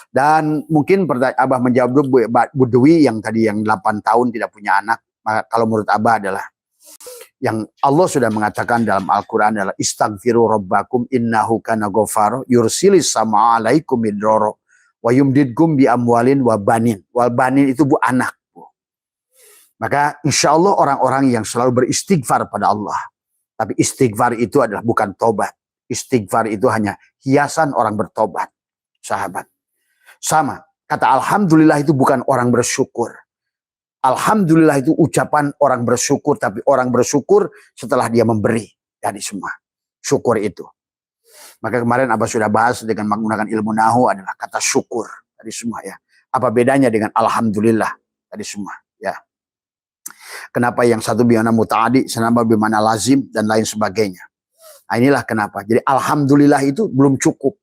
Dan mungkin Abah menjawab dulu Bu Dewi yang tadi yang 8 tahun tidak punya anak. Maka kalau menurut Abah adalah yang Allah sudah mengatakan dalam Al-Quran adalah istaghfiru rabbakum innahu kana ghafaro yursilis sama alaikum midroro wa yumdidkum bi amwalin wa banin. Wal banin itu Bu anak. Bu. Maka insya Allah orang-orang yang selalu beristighfar pada Allah. Tapi istighfar itu adalah bukan tobat. Istighfar itu hanya hiasan orang bertobat. Sahabat. Sama. Kata alhamdulillah itu bukan orang bersyukur. Alhamdulillah itu ucapan orang bersyukur, tapi orang bersyukur setelah dia memberi dari semua. Syukur itu. Maka kemarin Abah sudah bahas dengan menggunakan ilmu nahu adalah kata syukur dari semua ya. Apa bedanya dengan alhamdulillah dari semua ya. Kenapa yang satu bimana muta'adi, senama bimana lazim dan lain sebagainya. Nah, inilah kenapa. Jadi alhamdulillah itu belum cukup.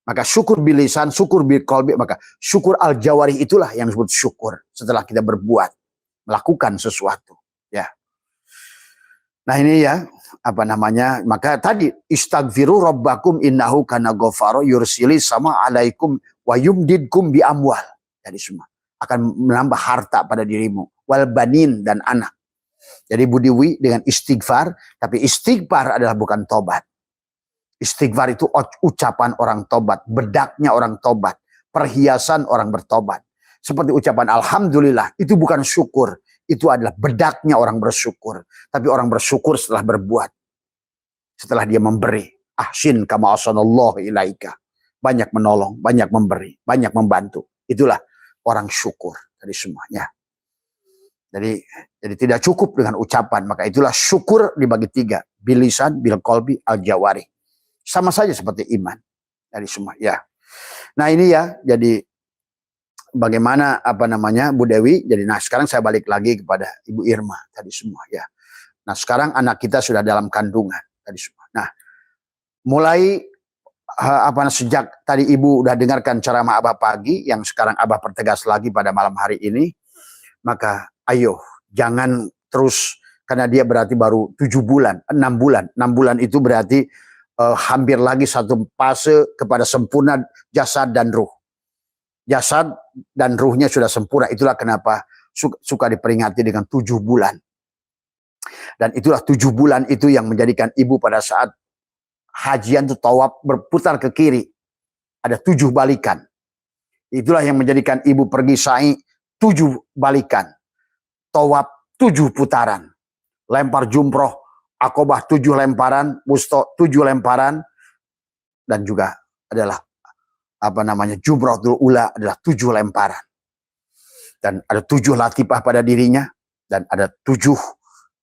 Maka syukur bilisan, syukur bil qalbi, maka syukur al jawarih itulah yang disebut syukur setelah kita berbuat, melakukan sesuatu, ya. Nah, ini ya, apa namanya? Maka tadi istaghfiru rabbakum innahu kana ghafaro yursilis sama alaikum wa yumdidkum bi amwal. Jadi semua akan menambah harta pada dirimu, wal banin dan anak. Jadi Budiwi dengan istighfar, tapi istighfar adalah bukan tobat. Istighfar itu ucapan orang tobat, bedaknya orang tobat, perhiasan orang bertobat. Seperti ucapan alhamdulillah, itu bukan syukur, itu adalah bedaknya orang bersyukur. Tapi orang bersyukur setelah berbuat, setelah dia memberi. Ahsin kama ahsanallahu ilaika. Banyak menolong, banyak memberi, banyak membantu. Itulah orang syukur dari semuanya. Jadi tidak cukup dengan ucapan, maka itulah syukur dibagi 3. Bilisan, bil qalbi, al jawari. Sama saja seperti iman dari semua ya. Nah ini ya, jadi bagaimana apa namanya Bu Dewi. Jadi nah sekarang saya balik lagi kepada Ibu Irma tadi semua ya. Nah sekarang anak kita sudah dalam kandungan tadi semua. Nah mulai sejak tadi Ibu udah dengarkan ceramah Abah pagi yang sekarang Abah pertegas lagi pada malam hari ini. Maka ayo jangan terus, karena dia berarti baru 7 bulan, 6 bulan. 6 bulan itu berarti hampir lagi satu fase kepada sempurna jasad dan ruh. Jasad dan ruhnya sudah sempurna. Itulah kenapa suka diperingati dengan 7 bulan. Dan itulah 7 bulan itu yang menjadikan ibu pada saat hajian itu tawaf berputar ke kiri. Ada 7 balikan. Itulah yang menjadikan ibu pergi sa'i 7 balikan. Tawaf 7 putaran. Lempar jumroh. Akobah 7 lemparan, Wusto 7 lemparan, dan juga adalah apa namanya Jumratul Ula adalah 7 lemparan. Dan ada 7 latifah pada dirinya, dan ada 7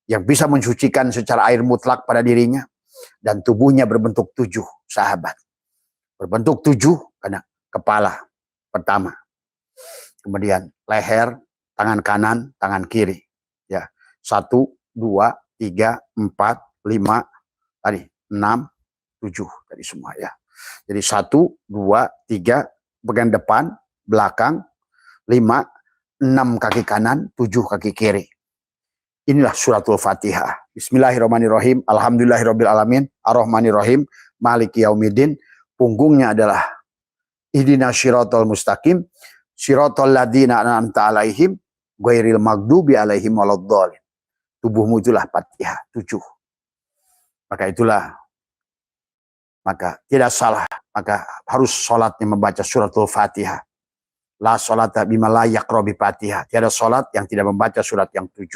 yang bisa mensucikan secara air mutlak pada dirinya, dan tubuhnya berbentuk 7 sahabat. Berbentuk 7 karena kepala pertama, kemudian leher, tangan kanan, tangan kiri, ya 1, 2, 3, 4, 5, tadi 6, 7 tadi semua ya. Jadi 1, 2, 3 bagian depan, belakang, 5, 6 kaki kanan, 7 kaki kiri. Inilah suratul Fatihah. Bismillahirrahmanirrahim. Alhamdulillahirabbil alamin. Arrahmanirrahim. Maliki yaumiddin. Punggungnya adalah ihdinas syiratal mustaqim. Syiratal ladzina an'amta alaihim ghairil maghdubi alaihim waladdallin. Tubuhmu itulah Fatihah 7. Maka tidak salah. Maka harus sholatnya membaca suratul Fatihah. La sholata bima la yaqra bi Fatihah. Tiada sholat yang tidak membaca surat yang 7.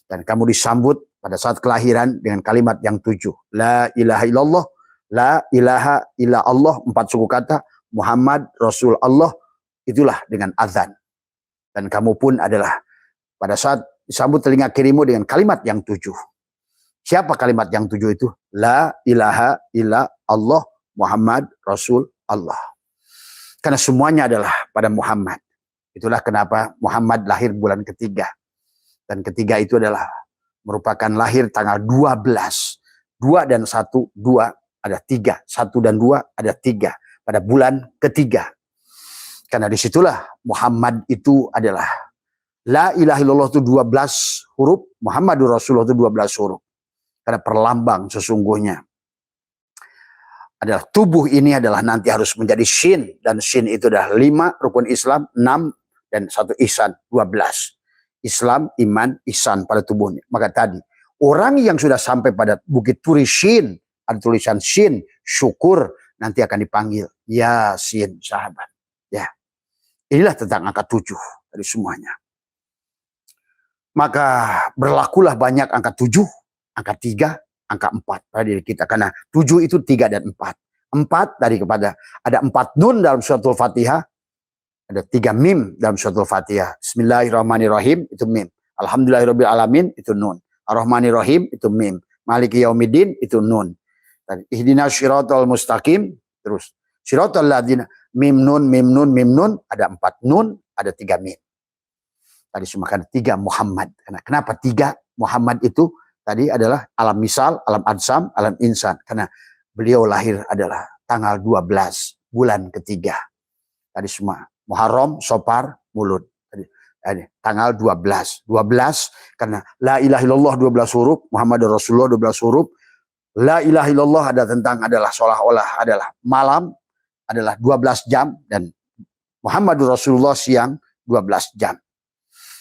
Dan kamu disambut pada saat kelahiran dengan kalimat yang 7. La ilaha illallah. La ilaha illa Allah. 4 suku kata. Muhammad Rasul Allah. Itulah dengan azan. Dan kamu pun adalah pada saat disambut telinga kirimu dengan kalimat yang 7. Siapa kalimat yang 7 itu? La ilaha illa Allah Muhammad Rasul Allah. Karena semuanya adalah pada Muhammad. Itulah kenapa Muhammad lahir bulan ketiga. Dan ketiga itu adalah merupakan lahir tanggal 12. 2 dan 1, 2 ada 3. 1 dan 2 ada 3. Pada bulan ketiga. Karena disitulah Muhammad itu adalah La ilaha illallah itu 12 huruf, Muhammadur Rasulullah itu 12 huruf. Karena perlambang sesungguhnya adalah tubuh ini adalah nanti harus menjadi shin, dan shin itu adalah 5 rukun Islam, 6 dan 1 ihsan, 12. Islam, iman, ihsan pada tubuhnya. Maka tadi orang yang sudah sampai pada Bukit Turi Shin, ada tulisan Shin, syukur, nanti akan dipanggil Yasin, sahabat. Ya, inilah tentang angka 7 dari semuanya. Maka berlakulah banyak angka 7, angka 3, angka 4 pada diri kita. Karena 7 itu 3 dan 4. 4 dari kepada, ada 4 nun dalam suratul Fatihah, ada 3 mim dalam suratul Fatihah. Bismillahirrahmanirrahim, itu mim. Alhamdulillahirrahmanirrahim, itu nun. Ar-Rahmanirrahim, itu mim. Maliki yaumiddin, itu nun. Ihdinas syiratal mustaqim, terus. Syiratal ladzina, mim nun, mim nun, mim nun, ada 4 nun, ada 3 mim. Tadi semua kan 3 Muhammad. Kenapa 3 Muhammad itu? Tadi adalah alam misal, alam adsam, alam insan. Karena beliau lahir adalah tanggal 12 bulan ketiga. Tadi semua Muharram, Sofar, Mulud. Tadi, tanggal 12. 12 karena la ilaha illallah 12 huruf, Muhammadur Rasulullah 12 huruf. La ilaha illallah ada tentang adalah seolah-olah adalah malam, adalah 12 jam, dan Muhammadur Rasulullah siang 12 jam.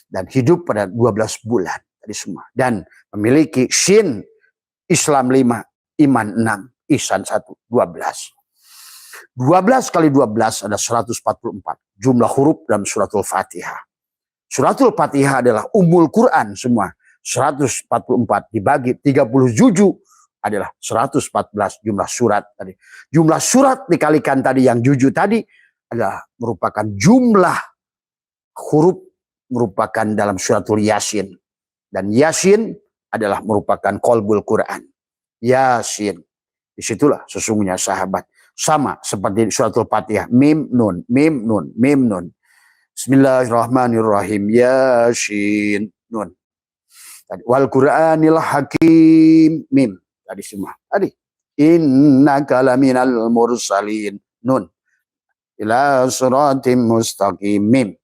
Dan hidup pada 12 bulan tadi semua. Dan memiliki shin, Islam 5, iman 6, ihsan 1, 12. 12 kali 12 ada 144 jumlah huruf dalam suratul Fatihah. Suratul Fatihah adalah Ummul Quran semua. 144 dibagi 37 adalah 114 jumlah surat tadi. Jumlah surat dikalikan tadi yang juju tadi adalah merupakan jumlah huruf merupakan dalam suratul Yasin. Dan Yasin adalah merupakan qalbul Quran. Yasin. Disitulah sesungguhnya sahabat. Sama seperti suratul Fatihah. Mim, nun, mim, nun, mim, nun. Bismillahirrahmanirrahim. Yasin. Nun. Wal Quranil Hakim. Mim. Tadi semua. Tadi. Innaka laminal mursalin. Nun. Ila suratim mustaqim. Mim.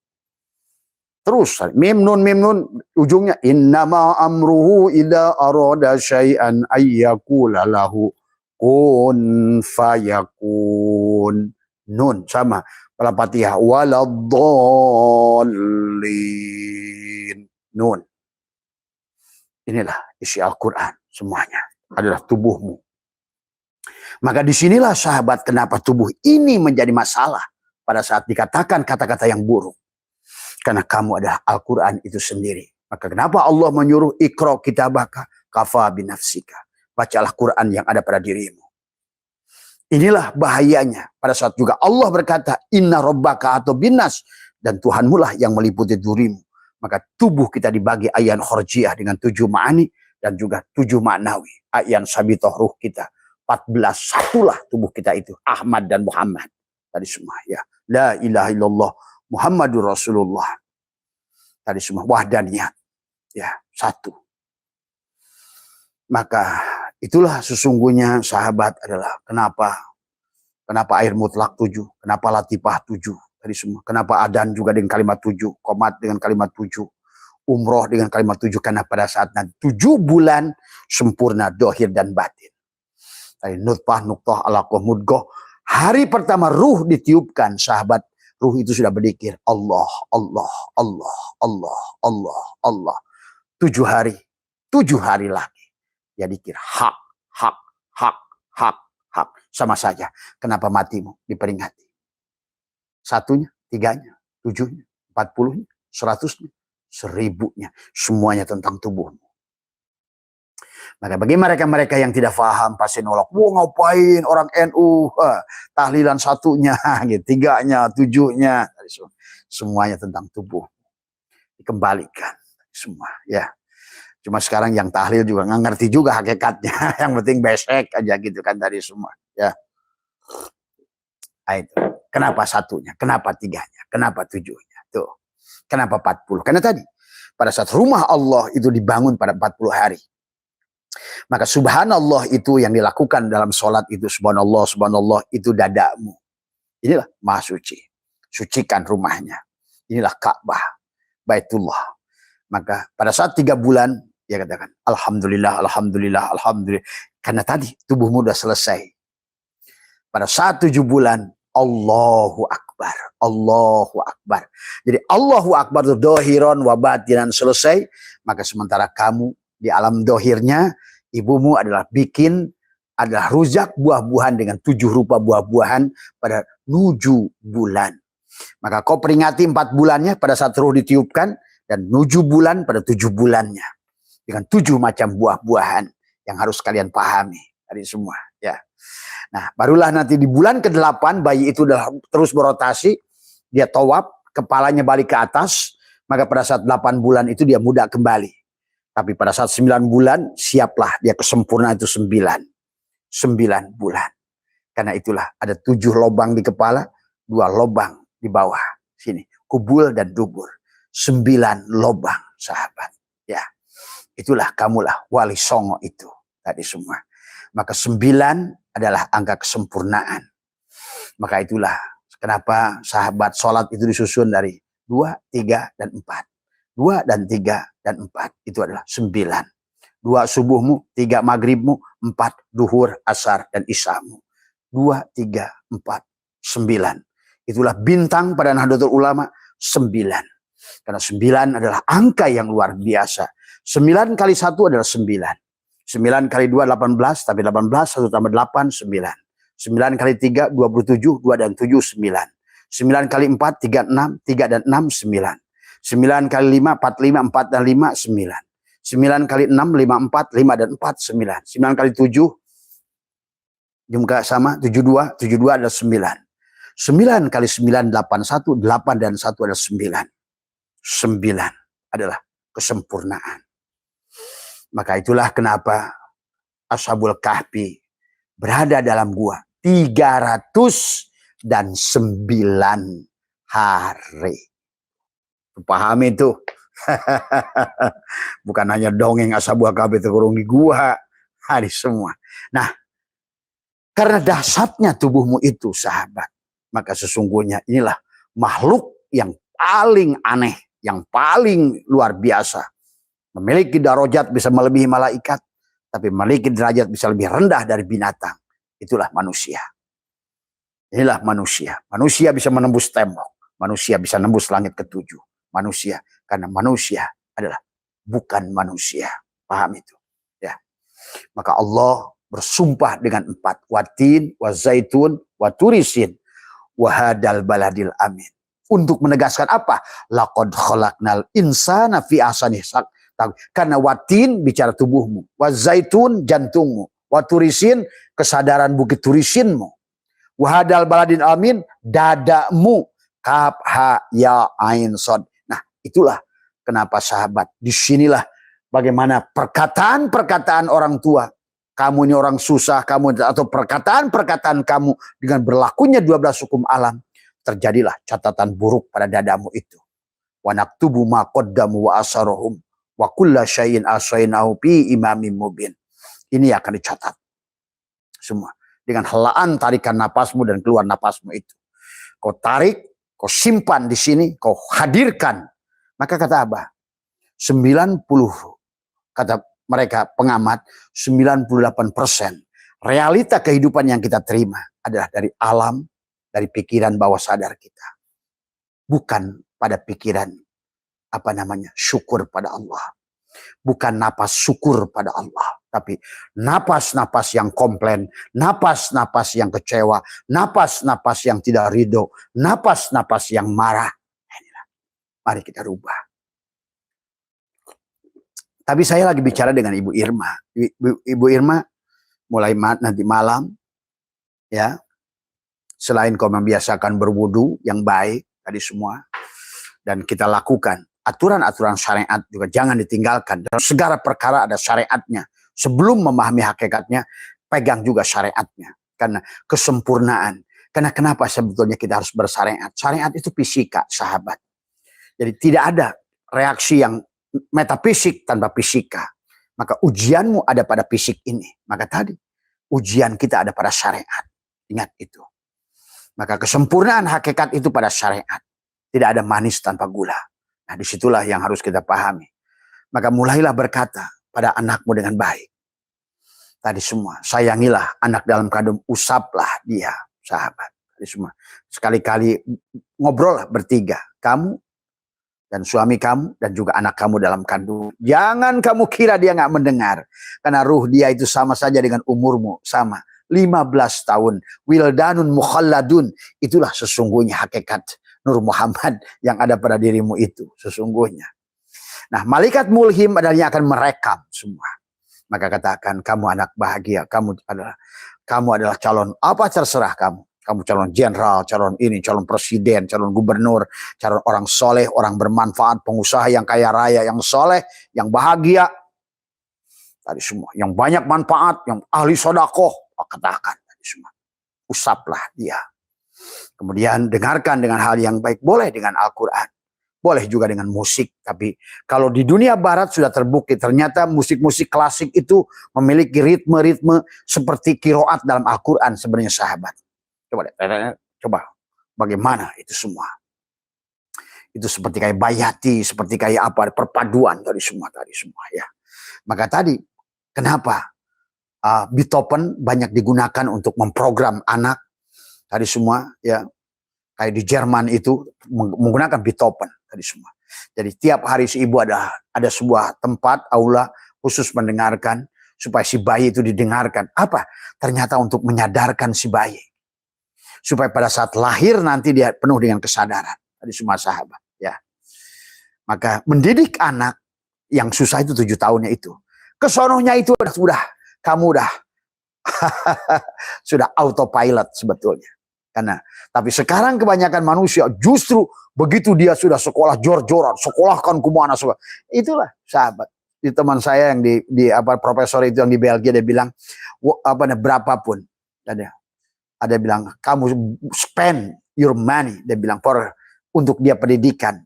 Terus mim nun ujungnya innama amruhu idza arada syai'an ayyakula lahu kun fayakun. Nun sama pada Fatihah waladdallin. Nun. Inilah isi Al-Qur'an semuanya adalah tubuhmu. Maka disinilah sahabat kenapa tubuh ini menjadi masalah pada saat dikatakan kata-kata yang buruk. Karena kamu adalah Al-Quran itu sendiri. Maka kenapa Allah menyuruh ikra kitabaka kafa binafsika. Bacalah Quran yang ada pada dirimu. Inilah bahayanya. Pada saat juga Allah berkata, inna rabbaka atau binas. Dan Tuhanmu lah yang meliputi dirimu. Maka tubuh kita dibagi ayan khorjiyah dengan 7 ma'ani. Dan juga 7 ma'nawi. Ayan sabitoh ruh kita. 14 satulah tubuh kita itu. Ahmad dan Muhammad. Tadi semua ya. La ilaha illallah. Muhammadur Rasulullah. Tadi semua wahdaniyat. Ya, satu. Maka itulah sesungguhnya sahabat adalah kenapa air mutlak 7, kenapa latifah 7, tadi semua. Kenapa adan juga dengan kalimat 7, qomat dengan kalimat 7, umroh dengan kalimat 7, karena pada saat nanti 7 bulan sempurna dohir dan batin. Tadi nutfah, nuqtah, alaqah, mudghah. Hari pertama ruh ditiupkan sahabat. Ruh itu sudah berzikir Allah, Allah, Allah, Allah, Allah, Allah. 7 hari, 7 hari lagi. Ya dikir hak, hak, hak, hak, hak. Sama saja. Kenapa matimu diperingati? 1-nya, 3-nya, 7-nya, 40-nya, 100-nya, 1000-nya. Semuanya tentang tubuhmu. Maka bagi mereka-mereka yang tidak paham pasti nolak. Wah ngapain orang NU tahlilan 1-nya, gitu, 3-nya, 7-nya, semuanya tentang tubuh. Dikembalikan semua ya. Cuma sekarang yang tahlil juga nggak ngerti juga hakikatnya. Yang penting besek aja gitu kan tadi semua ya. Nah, itu. Kenapa 1-nya? Kenapa 3-nya? Kenapa 7-nya? Tuh. Kenapa 40? Karena tadi pada saat rumah Allah itu dibangun pada 40 hari. Maka subhanallah itu yang dilakukan dalam sholat itu. Subhanallah, subhanallah itu dadamu. Inilah maha suci. Sucikan rumahnya. Inilah Ka'bah. Baitullah. Maka pada saat 3 bulan, dia katakan, Alhamdulillah, Alhamdulillah, Alhamdulillah. Karena tadi tubuhmu sudah selesai. Pada saat 7 bulan, Allahu Akbar. Allahu Akbar. Jadi Allahu Akbar itu dohiron wa batinan selesai. Maka sementara kamu di alam dohirnya, ibumu adalah adalah rujak buah-buahan dengan 7 rupa buah-buahan pada 7 bulan. Maka kau peringati 4 bulannya pada saat ruh ditiupkan, dan 7 bulan pada 7 bulannya. Dengan 7 macam buah-buahan yang harus kalian pahami dari semua. Ya. Nah, barulah nanti di bulan ke-8 bayi itu udah terus berotasi, dia tawaf, kepalanya balik ke atas, maka pada saat 8 bulan itu dia muda kembali. Tapi pada saat 9 bulan, siaplah dia kesempurnaan itu 9 bulan. Karena itulah ada 7 lubang di kepala, 2 lubang di bawah sini, kubul dan dubur. 9 lubang, sahabat. Ya, itulah kamulah wali songo itu tadi semua. Maka 9 adalah angka kesempurnaan. Maka itulah kenapa sahabat sholat itu disusun dari 2, 3, dan 4. 2 dan 3 dan 4 itu adalah 9. 2 subuhmu, 3 maghribmu, 4 duhur, asar, dan isyamu. 2, 3, 4, 9. Itulah bintang pada Nahdlatul Ulama, 9. Karena 9 adalah angka yang luar biasa. 9 kali 1 adalah 9. 9 kali 2, 18. Tapi 18, 1 tambah 8, 9. 9 kali 3, 27. 2 dan 7, 9. 9 kali 4, 36. 3 dan 6, 9. 9 kali 5, 45. 4 dan 5, 9. 9 kali 6, 54. 5 dan 4, 9. 9 kali 7, juga sama, 72. 72 adalah 9. 9 kali 9, 81. 8 dan 1 adalah 9. 9 adalah kesempurnaan. Maka itulah kenapa Ashabul Kahfi berada dalam gua 309 hari. Pahami itu. Bukan hanya dongeng Ashabul Kahfi terkurung di gua. Hari semua. Nah, karena dahsyatnya tubuhmu itu, sahabat, maka sesungguhnya inilah makhluk yang paling aneh, yang paling luar biasa. Memiliki darajat bisa melebihi malaikat, tapi memiliki derajat bisa lebih rendah dari binatang. Itulah manusia. Inilah manusia. Manusia bisa menembus tembok. Manusia bisa menembus langit ke-7. Manusia, karena manusia adalah bukan manusia. Paham itu? Ya. Maka Allah bersumpah dengan 4. Watin, wa zaitun, wa turisin, wa hadal baladil amin. Untuk menegaskan apa? Laqad khalaqnal insana fi ahsani taqwim. Karena watin bicara tubuhmu, wa zaitun jantungmu, wa turisin kesadaran bukit turisinmu, wa hadal baladil amin dadamu, kaf ha ya ain sod. Nah, itulah kenapa sahabat, disinilah bagaimana perkataan-perkataan orang tua. Kamu ini orang susah, kamu atau perkataan-perkataan kamu dengan berlakunya 12 hukum alam, terjadilah catatan buruk pada dadamu itu. Wa naktubu ma qaddamu wa asarohum wa kulla syai'in ahsaynahu fi imamin mubin. Ini akan dicatat semua dengan helaan tarikan napasmu dan keluar napasmu itu. Kau tarik, kau simpan di sini, kau hadirkan. Maka kata Abah, 90, kata mereka pengamat, 98% realita kehidupan yang kita terima adalah dari alam, dari pikiran bawah sadar kita. Bukan pada pikiran syukur pada Allah. Bukan napas syukur pada Allah, tapi napas-napas yang komplain, napas-napas yang kecewa, napas-napas yang tidak ridho, napas-napas yang marah. Inilah, mari kita rubah. Tapi saya lagi bicara dengan Ibu Irma. Ibu Irma mulai nanti malam, ya, selain kau membiasakan berwudu yang baik tadi semua, dan kita lakukan aturan-aturan syariat juga jangan ditinggalkan. Dalam segala perkara ada syariatnya. Sebelum memahami hakikatnya, pegang juga syariatnya. Karena kesempurnaan. Karena kenapa sebetulnya kita harus bersyariat? Syariat itu fisika, sahabat. Jadi tidak ada reaksi yang metafisik tanpa fisika. Maka ujianmu ada pada fisik ini. Maka tadi, ujian kita ada pada syariat. Ingat itu. Maka kesempurnaan hakikat itu pada syariat. Tidak ada manis tanpa gula. Nah, disitulah yang harus kita pahami. Maka mulailah berkata pada anakmu dengan baik. Tadi semua, sayangilah anak dalam kandung, usaplah dia, sahabat. Tadi semua, sekali-kali ngobrol lah bertiga, kamu dan suami kamu dan juga anak kamu dalam kandung. Jangan kamu kira dia nggak mendengar, karena ruh dia itu sama saja dengan umurmu, sama 15 tahun. Wildanun mukhalladun, itulah sesungguhnya hakikat Nur Muhammad yang ada pada dirimu itu sesungguhnya. Nah, malaikat mulhim adalah yang akan merekam semua. Maka katakan, kamu anak bahagia, kamu adalah calon apa terserah kamu. Kamu calon jenderal, calon ini, calon presiden, calon gubernur, calon orang soleh, orang bermanfaat, pengusaha yang kaya raya, yang soleh, yang bahagia. Tadi semua, yang banyak manfaat, yang ahli sodakoh, katakan tadi semua. Usaplah dia. Kemudian dengarkan dengan hal yang baik, boleh dengan Al-Quran. Boleh juga dengan musik, tapi kalau di dunia barat sudah terbukti ternyata musik-musik klasik itu memiliki ritme-ritme seperti kiroat dalam Al-Quran sebenarnya, sahabat. Coba bagaimana itu semua. Itu seperti kayak bayati, seperti kayak apa, perpaduan tadi semua ya. Maka tadi kenapa Beethoven banyak digunakan untuk memprogram anak tadi semua ya. Kayak di Jerman itu menggunakan Beethoven tadi semua. Jadi tiap hari si ibu ada sebuah tempat aula khusus mendengarkan supaya si bayi itu didengarkan. Apa? Ternyata untuk menyadarkan si bayi. Supaya pada saat lahir nanti dia penuh dengan kesadaran. Tadi semua, sahabat ya. Maka mendidik anak yang susah itu 7 tahunnya itu. Kesonohnya itu kamu udah sudah autopilot sebetulnya. Tapi sekarang kebanyakan manusia justru begitu dia sudah sekolah jor-joran, sekolahkan kemana sekolah. Itulah, sahabat. Di teman saya yang di profesor itu yang di Belgia, dia bilang berapapun. Ada bilang kamu spend your money, dia bilang untuk dia pendidikan,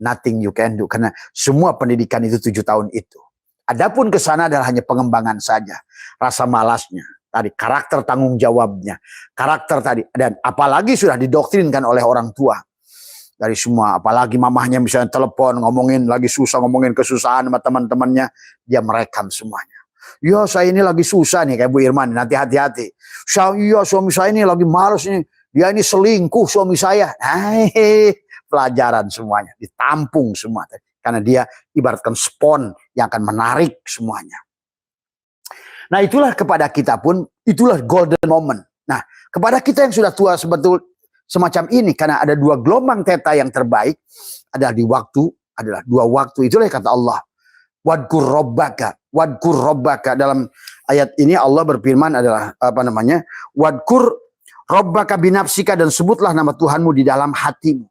nothing you can do, karena semua pendidikan itu 7 tahun itu. Adapun ke sana adalah hanya pengembangan saja, rasa malasnya. Tadi karakter tanggung jawabnya, karakter tadi, dan apalagi sudah didoktrinkan oleh orang tua dari semua, apalagi mamahnya misalnya telepon ngomongin lagi susah, ngomongin kesusahan sama teman-temannya, dia merekam semuanya. Ya saya ini lagi susah nih, kayak Bu Irman, nanti hati-hati. Iya suami saya ini lagi males nih, dia ini selingkuh suami saya. Pelajaran semuanya ditampung semua, karena dia ibaratkan spon yang akan menarik semuanya. Nah itulah kepada kita pun, itulah golden moment. Nah kepada kita yang sudah tua sebetul semacam ini, karena ada 2 gelombang theta yang terbaik, adalah adalah 2 waktu. Itulah kata Allah. Wadkur robbaka. Dalam ayat ini Allah berfirman adalah wadkur robbaka binafsika, dan sebutlah nama Tuhanmu di dalam hatimu.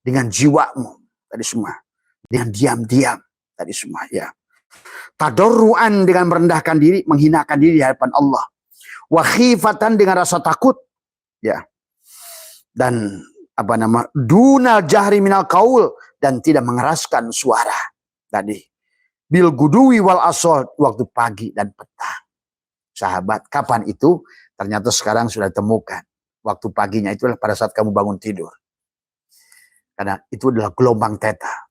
Dengan jiwamu. Tadi semua. Dengan diam-diam. Tadi semua ya. Tadarruan, dengan merendahkan diri, menghinakan diri di hadapan Allah. Wa khifatan, dengan rasa takut ya. Dan dunal jahri minal qaul, dan tidak mengeraskan suara. Tadi bil guduwi wal asal, waktu pagi dan petang. Sahabat, kapan itu? Ternyata sekarang sudah ditemukan. Waktu paginya itu adalah pada saat kamu bangun tidur. Karena itu adalah gelombang theta.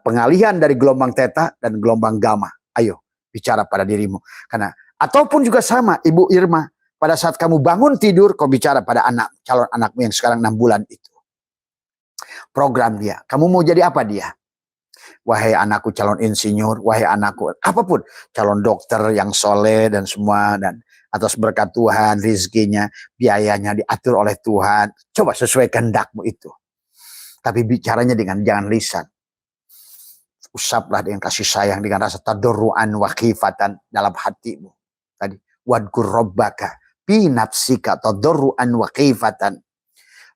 Pengalihan dari gelombang theta dan gelombang gamma. Ayo bicara pada dirimu. Karena ataupun juga sama, Ibu Irma, pada saat kamu bangun tidur, kau bicara pada calon anakmu yang sekarang 6 bulan itu. Program dia. Kamu mau jadi apa dia? Wahai anakku calon insinyur, wahai anakku apapun, calon dokter yang soleh dan semua, dan atas berkat Tuhan, rizkinya, biayanya diatur oleh Tuhan. Coba sesuai kehendakmu itu. Tapi bicaranya dengan jangan lisan. Usaplah dengan kasih sayang, dengan rasa tadarruan wa khifatan dalam hatimu. Tadi wadkur robbaka bi nafsika tadarruan wa khifatan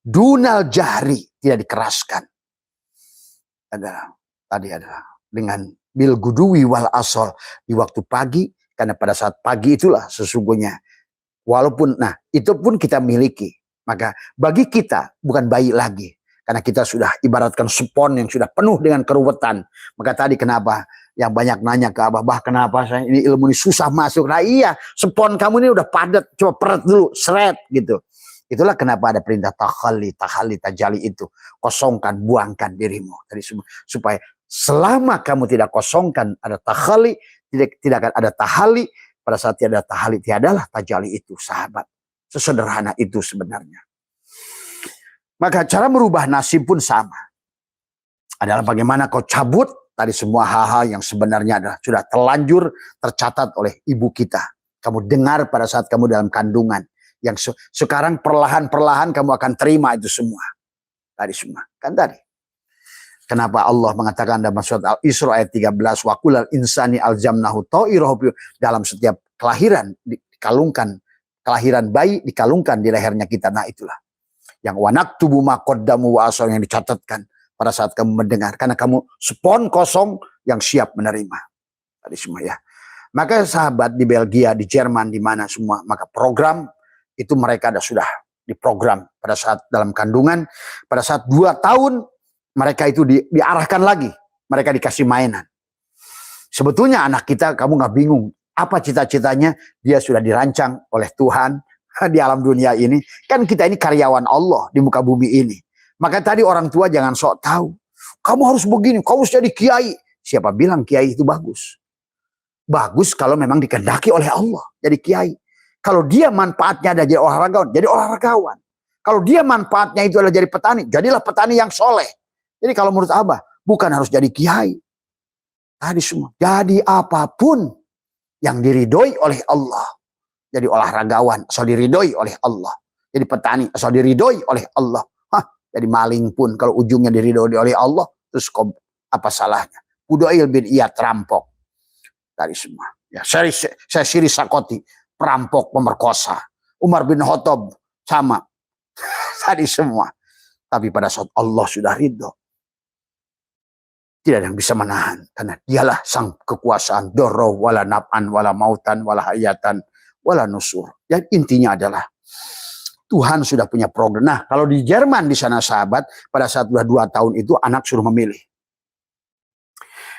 dunal jahri, tidak dikeraskan. Adalah dengan bil guduwi wal asal, di waktu pagi, karena pada saat pagi itulah sesungguhnya walaupun itu pun kita miliki. Maka bagi kita bukan bayi lagi. Karena kita sudah ibaratkan spon yang sudah penuh dengan keruwetan. Maka tadi kenapa yang banyak nanya ke Abah, kenapa saya ini ilmu ini susah masuk. Nah iya, spon kamu ini udah padat, coba peret dulu, seret gitu. Itulah kenapa ada perintah tahalli, tajali itu. Kosongkan, buangkan dirimu. Tadi supaya selama kamu tidak kosongkan, ada tahalli, tidak akan ada tahalli, pada saat tiada tahali, tiadalah tajali itu, sahabat. Sesederhana itu sebenarnya. Maka cara merubah nasib pun sama. Adalah bagaimana kau cabut tadi semua hal-hal yang sebenarnya adalah sudah terlanjur tercatat oleh ibu kita. Kamu dengar pada saat kamu dalam kandungan. Yang sekarang perlahan-perlahan kamu akan terima itu semua. Tadi semua. Kan tadi. Kenapa Allah mengatakan dalam surat Al-Isra ayat 13. Wa kulal insani aljamnahu ta'irahu, dalam setiap kelahiran dikalungkan. Kelahiran bayi dikalungkan di lehernya kita. Nah itulah. Yang wanak tubuh makodamu wa asal yang dicatatkan pada saat kamu mendengar. Karena kamu spon kosong yang siap menerima. Tadi semua ya. Maka sahabat di Belgia, di Jerman, di mana semua. Maka program itu mereka sudah diprogram pada saat dalam kandungan. Pada saat 2 tahun mereka itu diarahkan lagi. Mereka dikasih mainan. Sebetulnya anak kita kamu gak bingung. Apa cita-citanya? Dia sudah dirancang oleh Tuhan. Di alam dunia ini, kan kita ini karyawan Allah di muka bumi ini. Maka tadi orang tua jangan sok tahu. Kamu harus begini, kamu harus jadi kiai. Siapa bilang kiai itu bagus? Bagus kalau memang dikehendaki oleh Allah jadi kiai. Kalau dia manfaatnya ada jadi olahragawan, jadi olahragawan. Kalau dia manfaatnya itu adalah jadi petani, jadilah petani yang soleh. Jadi kalau menurut Abah, bukan harus jadi kiai. Tadi semua, jadi apapun yang diridhoi oleh Allah. Jadi olahragawan asal diridhoi oleh Allah. Jadi petani asal diridhoi oleh Allah. Jadi maling pun kalau ujungnya diridhoi oleh Allah, terus apa salahnya? Fudail bin Iyad rampok. Tadi semua. Ya, saya Siri Sakoti perampok, pemerkosa. Umar bin Khattab sama. Tadi semua. Tapi pada saat Allah sudah ridho, tidak ada yang bisa menahan. Karena dialah sang kekuasaan. Dorro wala naf'an wala mautan wala hayatan wala nusur. Dan intinya adalah Tuhan sudah punya program. Nah, kalau di Jerman di sana sahabat, pada saat sudah 2 tahun itu anak suruh memilih.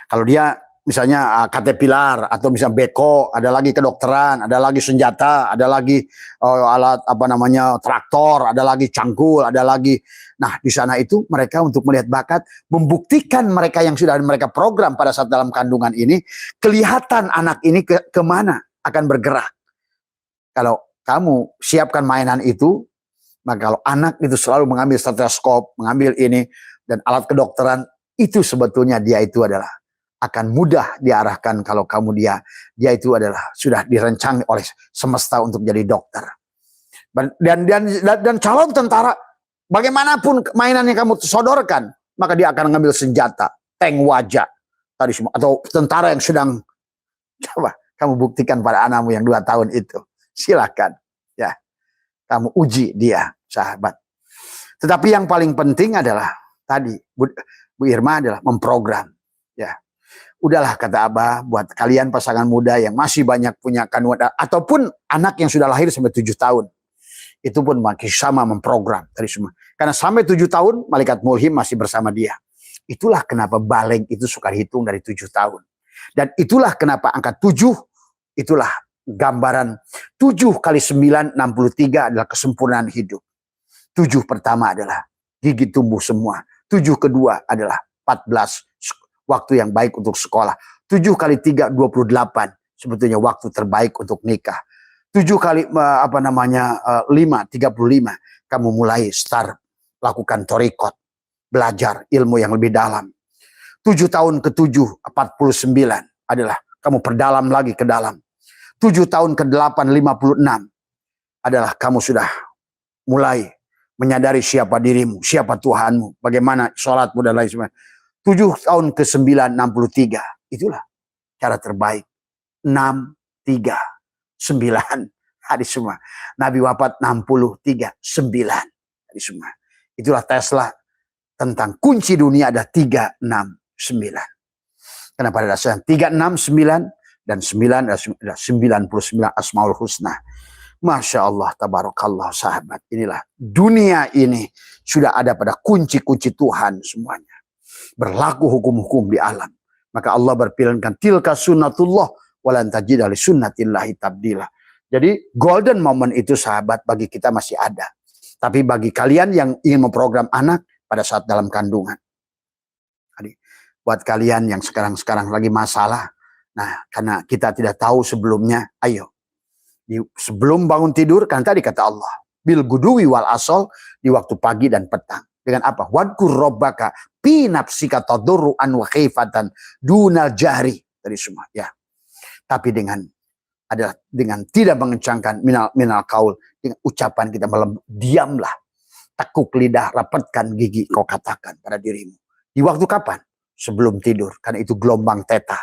Kalau dia misalnya Caterpillar atau misalnya Beko, ada lagi kedokteran, ada lagi senjata, ada lagi alat apa namanya traktor, ada lagi cangkul, ada lagi. Nah, di sana itu mereka untuk melihat bakat, membuktikan mereka yang sudah mereka program pada saat dalam kandungan ini, kelihatan anak ini kemana akan bergerak. Kalau kamu siapkan mainan itu, maka kalau anak itu selalu mengambil stetoskop, mengambil ini, dan alat kedokteran, itu sebetulnya dia itu adalah akan mudah diarahkan kalau kamu dia itu adalah sudah dirancang oleh semesta untuk jadi dokter. Dan calon tentara, bagaimanapun mainan yang kamu sodorkan, maka dia akan mengambil senjata, tank wajah, tadi semua, atau tentara yang sedang, coba kamu buktikan pada anakmu yang 2 tahun itu. Silakan, ya, kamu uji dia, sahabat. Tetapi yang paling penting adalah tadi Bu Irma adalah memprogram, ya. Udahlah kata Abah, buat kalian pasangan muda yang masih banyak punya kandungan ataupun anak yang sudah lahir sampai 7 tahun, itu pun masih sama memprogram tadi semua. Karena sampai 7 tahun malaikat mulhim masih bersama dia. Itulah kenapa baligh itu suka hitung dari 7 tahun. Dan itulah kenapa angka 7 itulah gambaran 7 kali 9, 63 adalah kesempurnaan hidup. 7 pertama adalah gigi tumbuh semua. 7 kedua adalah 14 waktu yang baik untuk sekolah. 7 kali 3, 28 sebetulnya waktu terbaik untuk nikah. 7 kali 5, 35 kamu mulai start lakukan thorikot, belajar ilmu yang lebih dalam. 7 tahun ke-7, 49 adalah kamu perdalam lagi ke dalam. 7 tahun ke-8, 56 adalah kamu sudah mulai menyadari siapa dirimu, siapa Tuhanmu, bagaimana sholatmu dan lain sebagainya. 7 tahun ke-9, 63 itulah cara terbaik. 6, 3, 9 hadis semua. Nabi wafat 63, 9 hadis semua. Itulah Tesla tentang kunci dunia ada 3, 6, 9. Karena pada dasarnya 3, 6, 9 dan 9 adalah 99 Asmaul Husna. Masya Allah, tabarakallah sahabat. Inilah dunia ini sudah ada pada kunci-kunci Tuhan semuanya. Berlaku hukum-hukum di alam. Maka Allah berfirman, tilka sunnatullah walan tajida li sunnatillahi tabdila. Jadi golden moment itu sahabat bagi kita masih ada. Tapi bagi kalian yang ingin memprogram anak pada saat dalam kandungan. Buat kalian yang sekarang lagi masalah, Nah, karena kita tidak tahu sebelumnya, ayo. Sebelum bangun tidur, kan tadi kata Allah. Bil guduwi wal asol, di waktu pagi dan petang. Dengan apa? Wadkur robbaka pi nafsika tadurru'an wa khifatan dunal jahri. Tadi semua, ya. Tapi dengan tidak mengencangkan minal kaul, dengan ucapan kita diamlah, tekuk lidah, rapatkan gigi, kau katakan pada dirimu. Di waktu kapan? Sebelum tidur, karena itu gelombang teta.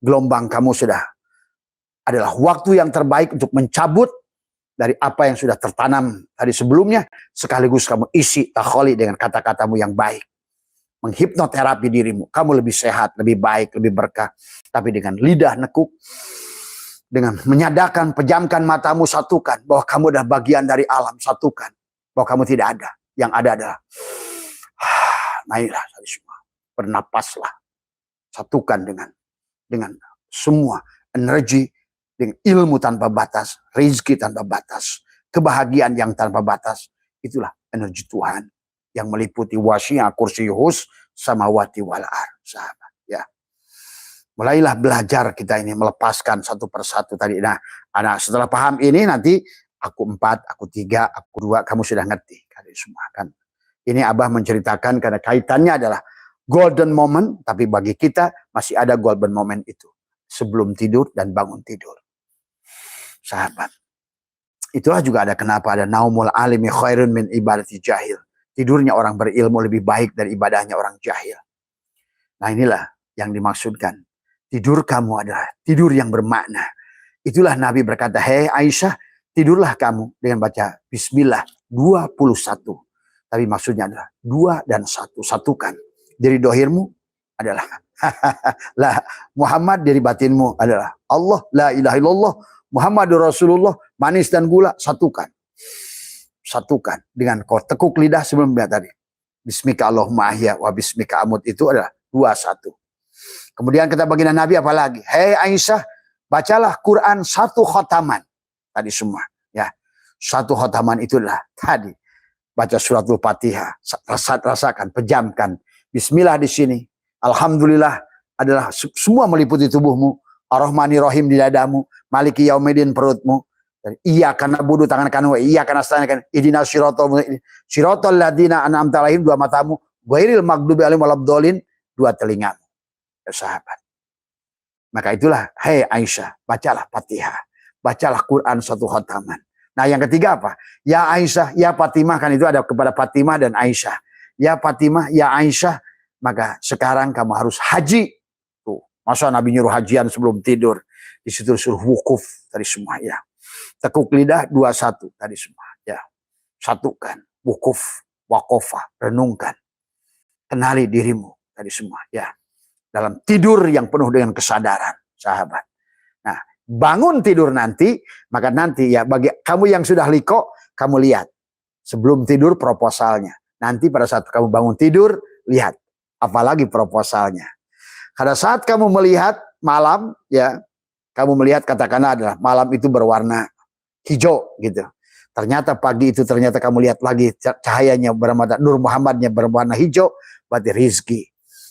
Gelombang kamu sudah adalah waktu yang terbaik untuk mencabut dari apa yang sudah tertanam tadi sebelumnya, sekaligus kamu isi takholi dengan kata-katamu yang baik. Menghipnoterapi dirimu, kamu lebih sehat, lebih baik, lebih berkah. Tapi dengan lidah nekuk, dengan menyadarkan, pejamkan matamu, satukan bahwa kamu adalah bagian dari alam, satukan bahwa kamu tidak ada. Yang ada adalah naiklah tadi semua, bernapaslah, satukan dengan semua energi, dengan ilmu tanpa batas, rezeki tanpa batas, kebahagiaan yang tanpa batas. Itulah energi Tuhan yang meliputi wasi'a kursiyuhus samawati wal ardh, sahabat. Ya. Mulailah belajar kita ini melepaskan satu persatu tadi. Nah, setelah paham ini nanti aku 4, aku 3, aku 2, kamu sudah ngerti kali semua kan. Ini Abah menceritakan karena kaitannya adalah golden moment, tapi bagi kita masih ada golden moment itu sebelum tidur dan bangun tidur. Sahabat, itulah juga ada kenapa ada naumul alimi khairun min ibadati jahil. Tidurnya orang berilmu lebih baik dari ibadahnya orang jahil. Nah, inilah yang dimaksudkan. Tidur kamu adalah tidur yang bermakna. Itulah Nabi berkata, hei Aisyah, tidurlah kamu dengan baca Bismillah 21. Tapi maksudnya adalah 2 dan 1, satukan. Dari dohirmu adalah lah, Muhammad, dari batinmu adalah Allah, la ilaha illallah, Muhammadur Rasulullah, manis dan gula, satukan. Satukan dengan kau tekuk lidah sebelum tadi. Bismika Allahumma ahya wa bismika amut, itu adalah 2-1. Kemudian kata baginda Nabi apa lagi? Hei Aisyah, bacalah Quran 1 khotaman. Tadi semua, ya. 1 khotaman itu adalah tadi baca suratul Fatihah, rasakan, pejamkan. Bismillah di sini. Alhamdulillah adalah semua meliputi tubuhmu. Ar-Rahmani Rahim di dadamu, Maliki Yaumiddin perutmu. Iya karena budu tangan kanan, iya karena stanakan. Idina sirotol ladina an'amta alaihim, 2 matamu. Ghairil maghdubi alaihim waladdallin, 2 telingamu. Ya, sahabat. Maka itulah, hei Aisyah, bacalah Fatihah, bacalah Quran 1 khotaman. Nah, yang ketiga apa? Ya Aisyah, ya Fatimah, kan itu ada kepada Fatimah dan Aisyah. Ya Fatimah, ya Aisyah, maka sekarang kamu harus haji. Masa Nabi nyuruh hajian sebelum tidur. Di situ suruh wukuf tadi semua, ya. Tekuk lidah 21 tadi semua, ya. Satukan, wukuf, wakofa, renungkan. Kenali dirimu tadi semua, ya. Dalam tidur yang penuh dengan kesadaran, sahabat. Nah, bangun tidur nanti, maka nanti ya bagi kamu yang sudah liko, kamu lihat. Sebelum tidur proposalnya. Nanti pada saat kamu bangun tidur, lihat. Apalagi proposalnya. Pada saat kamu melihat malam, ya, kamu melihat katakanlah adalah malam itu berwarna hijau gitu. Ternyata pagi itu ternyata kamu lihat lagi cahayanya berwarna Nur Muhammadnya berwarna hijau, berarti rizki.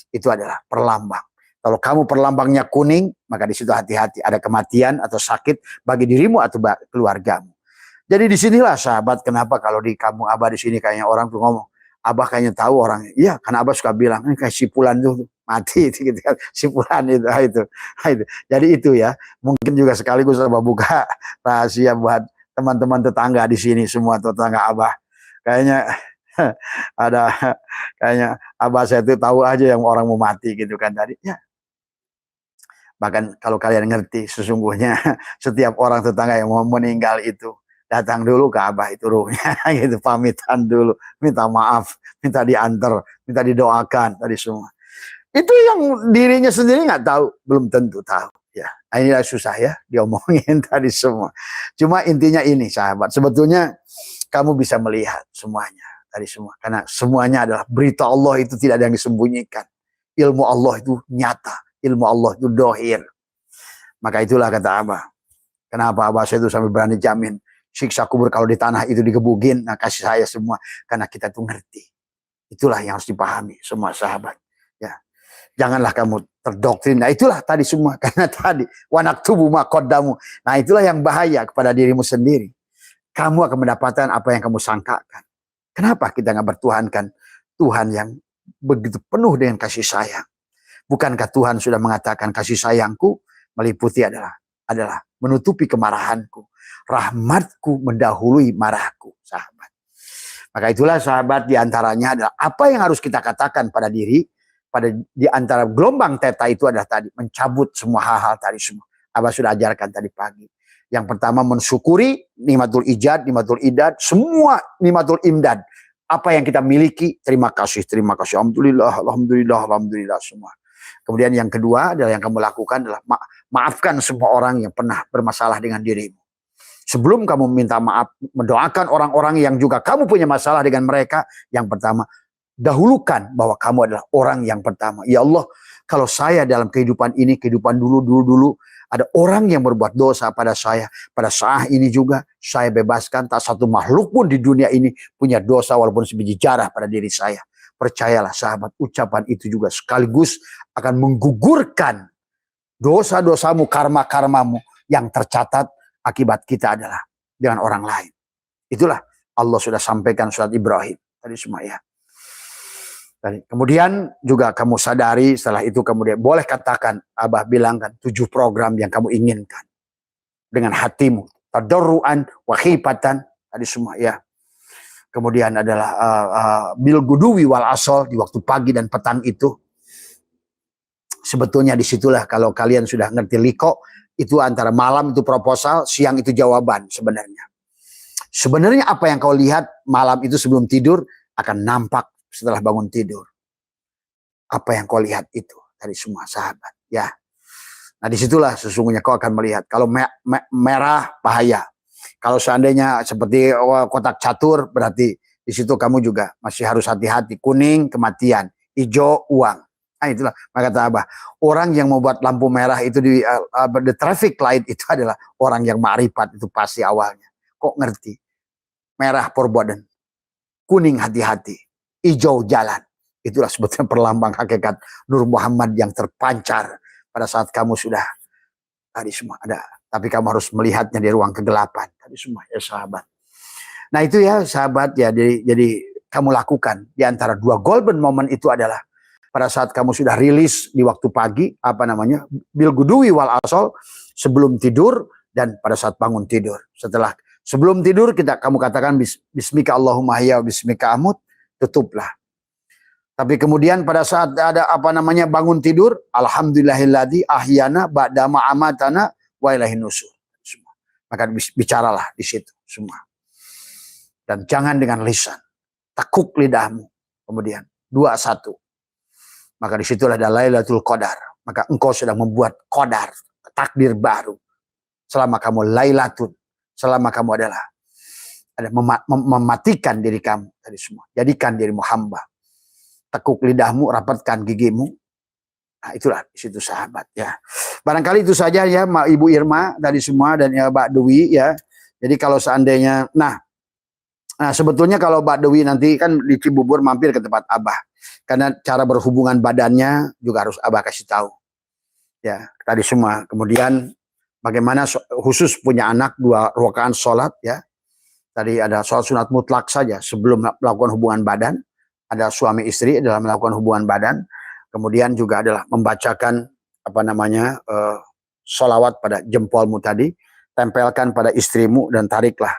Itu adalah perlambang. Kalau kamu perlambangnya kuning, maka di situ hati-hati ada kematian atau sakit bagi dirimu atau keluargamu. Jadi disinilah sahabat, kenapa kalau di kampung Abah di sini kayaknya orang tuh ngomong, Abah kayaknya tahu orang. Iya, karena Abah suka bilang, ini kayak sipulan tuh mati gitu kan, sipulan itu. Jadi itu ya, mungkin juga sekaligus Abah buka rahasia buat teman-teman tetangga di sini semua, tetangga Abah. Kayaknya kayaknya Abah saya itu tahu aja yang orang mau mati gitu kan tadi. Ya. Bahkan kalau kalian ngerti sesungguhnya setiap orang tetangga yang mau meninggal itu datang dulu ke Abah itu ruhnya gitu, pamitan dulu, minta maaf, minta diantar, minta didoakan tadi semua. Itu yang dirinya sendiri nggak tahu, belum tentu tahu. Ya, inilah susah ya diomongin tadi semua. Cuma intinya ini sahabat, sebetulnya kamu bisa melihat semuanya tadi semua, karena semuanya adalah berita Allah, itu tidak ada yang disembunyikan. Ilmu Allah itu nyata, ilmu Allah itu dohir. Maka itulah kata Abah. Kenapa Abah saya itu sampai berani jamin siksa kubur kalau di tanah itu digebugin, nah kasih saya semua, karena kita tuh ngerti. Itulah yang harus dipahami semua sahabat. Ya, Janganlah kamu terdoktrin. Nah itulah tadi semua. Karena tadi wanak tubuh makodamu. Nah itulah yang bahaya kepada dirimu sendiri. Kamu akan mendapatkan apa yang kamu sangkakan. Kenapa kita nggak bertuhankan Tuhan yang begitu penuh dengan kasih sayang? Bukankah Tuhan sudah mengatakan kasih sayangku meliputi adalah menutupi kemarahanku. Rahmatku mendahului marahku, sahabat. Maka itulah sahabat, diantaranya adalah apa yang harus kita katakan pada diri. Di antara gelombang teta itu adalah tadi mencabut semua hal-hal tadi semua. Abah sudah ajarkan tadi pagi. Yang pertama mensyukuri nikmatul ijad, nikmatul idad, semua nikmatul imdad. Apa yang kita miliki, terima kasih. Alhamdulillah, alhamdulillah, alhamdulillah semua. Kemudian yang kedua adalah yang kamu lakukan adalah maafkan semua orang yang pernah bermasalah dengan dirimu. Sebelum kamu minta maaf, mendoakan orang-orang yang juga kamu punya masalah dengan mereka, yang pertama, dahulukan bahwa kamu adalah orang yang pertama. Ya Allah, kalau saya dalam kehidupan ini, kehidupan dulu, ada orang yang berbuat dosa pada saya. Pada saat ini juga saya bebaskan, tak satu makhluk pun di dunia ini punya dosa walaupun sebiji jarah pada diri saya. Percayalah sahabat, ucapan itu juga sekaligus akan menggugurkan dosa-dosamu, karma-karmamu yang tercatat akibat kita adalah dengan orang lain. Itulah Allah sudah sampaikan surat Ibrahim tadi semua ya. Kemudian juga kamu sadari setelah itu kemudian boleh katakan, Abah bilangkan 7 program yang kamu inginkan dengan hatimu, tadarruan wa khifatan tadi semua ya. Kemudian adalah bil guduwi wal asal, di waktu pagi dan petang itu. Sebetulnya disitulah kalau kalian sudah ngerti liko, itu antara malam itu proposal, siang itu jawaban sebenarnya. Sebenarnya apa yang kau lihat malam itu sebelum tidur akan nampak setelah bangun tidur. Apa yang kau lihat itu dari semua sahabat ya. Nah disitulah sesungguhnya kau akan melihat. Kalau merah bahaya. Kalau seandainya seperti kotak catur berarti di situ kamu juga masih harus hati-hati. Kuning kematian, hijau uang. Nah itulah maka kata Abah, orang yang membuat lampu merah itu di the traffic light itu adalah orang yang ma'rifat, itu pasti awalnya. Kok ngerti? Merah perbuatan, kuning hati-hati, hijau jalan. Itulah sebetulnya perlambang hakikat Nur Muhammad yang terpancar pada saat kamu sudah tadi semua ada. Tapi kamu harus melihatnya di ruang kegelapan. Tadi semua ya sahabat. Nah itu ya sahabat ya. Jadi kamu lakukan. Di antara 2 golden moment itu adalah pada saat kamu sudah rilis di waktu pagi. Bil guduwi wal asal. Sebelum tidur dan pada saat bangun tidur. Sebelum tidur kamu katakan bismika Allahumma hayya bismika amut. Tutuplah. Tapi kemudian pada saat ada bangun tidur. Alhamdulillahilladzi ahyana ba'dama amatana wa ilaihin nusur. Maka bicaralah di situ semua. Dan jangan dengan lisan. Tekuk lidahmu. Kemudian 2-1. Maka disitulah ada Lailatul Qadar. Maka engkau sedang membuat qadar, takdir baru. Selama kamu lailatun, selama kamu adalah mematikan diri kamu tadi semua. Jadikan dirimu hamba. Tekuk lidahmu, rapatkan gigimu. Nah itulah di situ sahabat ya. Barangkali itu saja ya Ibu Irma tadi semua dan ya Mbak Dewi ya. Jadi kalau seandainya, nah sebetulnya kalau Mbak Dewi nanti kan di Cibubur mampir ke tempat Abah. Karena cara berhubungan badannya juga harus Abah kasih tahu. Ya tadi semua. Kemudian bagaimana khusus punya anak 2 rakaat sholat ya. Tadi ada sholat sunat mutlak saja sebelum melakukan hubungan badan. Ada suami istri dalam melakukan hubungan badan. Kemudian juga adalah membacakan sholawat pada jempolmu tadi. Tempelkan pada istrimu dan tariklah.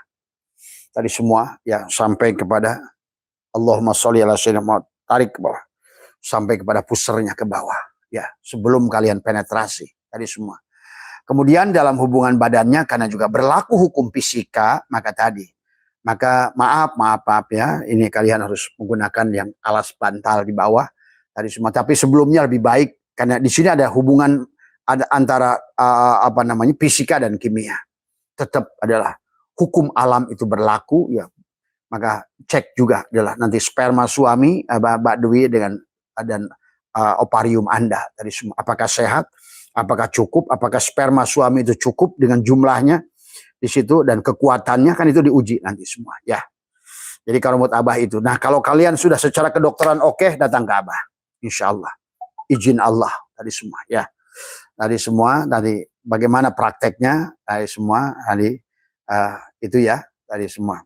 Tadi semua ya sampai kepada Allahumma sholli ala sayyidina Muhammad. Tarik ke bawah. Sampai kepada pusernya ke bawah. Ya sebelum kalian penetrasi. Tadi semua. Kemudian dalam hubungan badannya karena juga berlaku hukum fisika. Maka maaf ya, ini kalian harus menggunakan yang alas bantal di bawah tadi semua. Tapi sebelumnya lebih baik karena di sini ada hubungan antara fisika dan kimia. Tetap adalah hukum alam itu berlaku ya. Maka cek juga adalah nanti sperma suami Mbak Dewi dan ovarium Anda tadi semua. Apakah sehat? Apakah cukup? Apakah sperma suami itu cukup dengan jumlahnya? Di situ dan kekuatannya kan itu diuji nanti semua ya. Jadi kalau menurut Abah itu. Nah kalau kalian sudah secara kedokteran oke, datang ke Abah. Insya Allah. izin Allah tadi semua ya. Tadi semua tadi bagaimana prakteknya tadi semua tadi itu ya tadi semua.